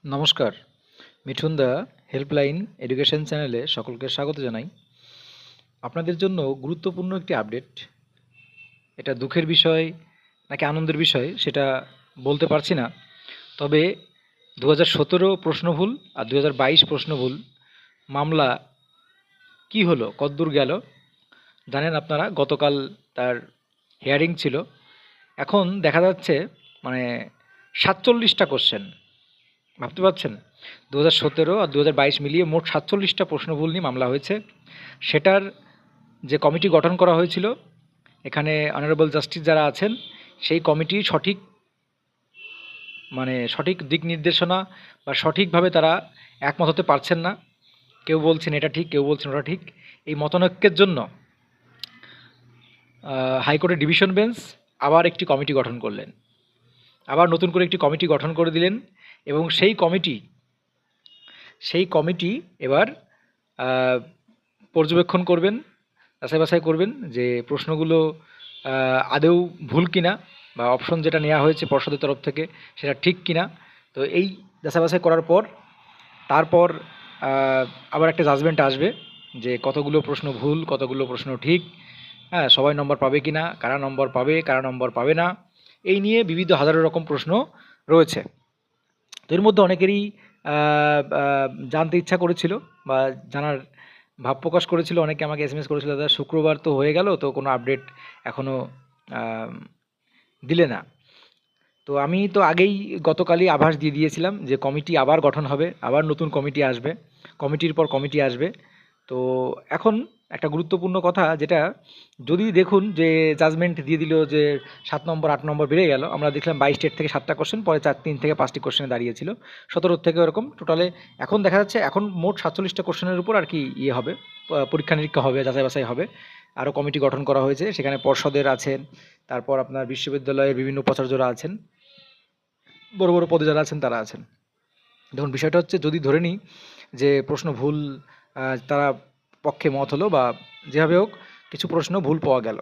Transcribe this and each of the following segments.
নমস্কার, মিঠুন দা helpline education চ্যানেলে সকলকে স্বাগত জানাই। আপনাদের জন্য গুরুত্বপূর্ণ একটি আপডেট। এটা দুঃখের বিষয় নাকি আনন্দের বিষয় সেটা বলতে পারছি না। তবে 2017 প্রশ্ন ভুল আর 2022 প্রশ্ন ভুল মামলা কি হলো, কতদূর গেল জানেন আপনারা। গতকাল তার হিয়ারিং ছিল। এখন দেখা যাচ্ছে মানে 47টা কোশ্চেন, ভাবতে পারছেন? 2017 আর 2022 মিলিয়ে মোট 47টা প্রশ্ন ভুল নিয়ে মামলা হয়েছে। সেটার যে কমিটি গঠন করা হয়েছিল, এখানে অনারেবল জাস্টিস যারা আছেন সেই কমিটি সঠিক দিক নির্দেশনা বা সঠিকভাবে তারা একমত হতে পারছেন না। কেউ বলছেন এটা ঠিক, কেউ বলছেন ওটা ঠিক। এই মতানৈক্যের জন্য হাইকোর্টের ডিভিশন বেঞ্চ আবার একটি কমিটি গঠন করলেন, আবার নতুন করে একটি কমিটি গঠন করে দিলেন এবং সেই কমিটি এবার পর্যবেক্ষণ করবেন, যাচাই বাছাই করবেন যে প্রশ্নগুলো আদৌ ভুল কিনা বা অপশন যেটা নেওয়া হয়েছে পর্ষদের তরফ থেকে সেটা ঠিক কিনা। তো এই যাচাই বাছাই করার পর তারপর আবার একটা জাজমেন্ট আসবে যে কতগুলো প্রশ্ন ভুল, কতগুলো প্রশ্ন ঠিক, হ্যাঁ, সবাই নম্বর পাবে কিনা, কারা নম্বর পাবে, কারা নম্বর পাবে না, এই নিয়ে বিবিধ হাজারো রকম প্রশ্ন রয়েছে। তো এর মধ্যে অনেকেরই জানতে ইচ্ছা করেছিল বা জানার ভাব প্রকাশ করেছিল। অনেকে আমাকে এসএমএস করেছিল, দাদা শুক্রবার তো হয়ে গেল, তো কোনো আপডেট এখনও দিলে না। তো আমি তো আগেই গতকালই আভাস দিয়ে দিয়েছিলাম যে কমিটি আবার গঠন হবে, আবার নতুন কমিটি আসবে, কমিটির পর কমিটি আসবে। তো এখন একটা গুরুত্বপূর্ণ কথা যেটা, যদি দেখুন যে জাজমেন্ট দিয়ে দিল যে 7 নম্বর 8 নম্বর বেড়ে গেল, আমরা দেখলাম 22 স্টেট থেকে 7টা কোশ্চেন, পরে 3 থেকে 5টি কোশ্চেনে দাঁড়িয়েছিল, 17 থেকে এরকম টোটালে এখন দেখা যাচ্ছে এখন মোট 47টা কোশ্চেনের উপর আর কি হবে, পরীক্ষা নিরীক্ষা হবে, যাচাই বাছাই হবে। আরও কমিটি গঠন করা হয়েছে, সেখানে পর্ষদের আছেন, তারপর আপনার বিশ্ববিদ্যালয়ের বিভিন্ন উপাচার্যরা আছেন, বড় বড় পদে যারা আছেন তারা আছেন। দেখুন বিষয়টা হচ্ছে, যদি ধরে নিই যে প্রশ্ন ভুল, তারা পক্ষে মত হলো বা যেভাবে হোক কিছু প্রশ্ন ভুল পাওয়া গেল,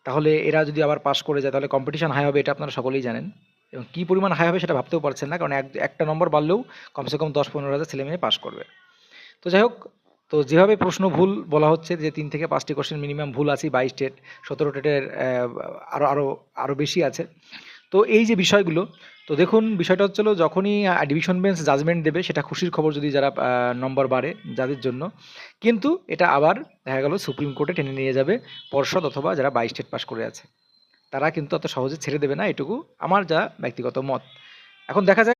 তাহলে এরা যদি আবার পাশ করে যায় তাহলে কম্পিটিশন হাই হবে, এটা আপনারা সকলেই জানেন। এবং কী পরিমাণ হাই হবে সেটা ভাবতেও পারছেন না, কারণ একটা নম্বর বাড়লেও কমসে কম 10-15 হাজার ছেলেমেয়ে পাশ করবে। তো যাই হোক, তো যেভাবে প্রশ্ন ভুল বলা হচ্ছে যে 3 থেকে 5টি কোশ্চেন মিনিমাম ভুল আছে, 22 স্টেট, 17 স্টেটের আরও আরও আরও বেশি আছে। তো এই যে বিষয়গুলো, তো দেখুন বিষয়টা হচ্ছিল, যখনই ডিভিশন বেঞ্চ জাজমেন্ট দেবে সেটা খুশির খবর যদি যারা নম্বর বাড়ে যাদের জন্য, কিন্তু এটা আবার দেখা গেল সুপ্রিম কোর্টে টেনে নিয়ে যাবে পর্ষদ অথবা যারা 22 স্টেট পাস করে আছে, তারা কিন্তু অত সহজে ছেড়ে দেবে না, এটুকু আমার যা ব্যক্তিগত মত। এখন দেখা যায়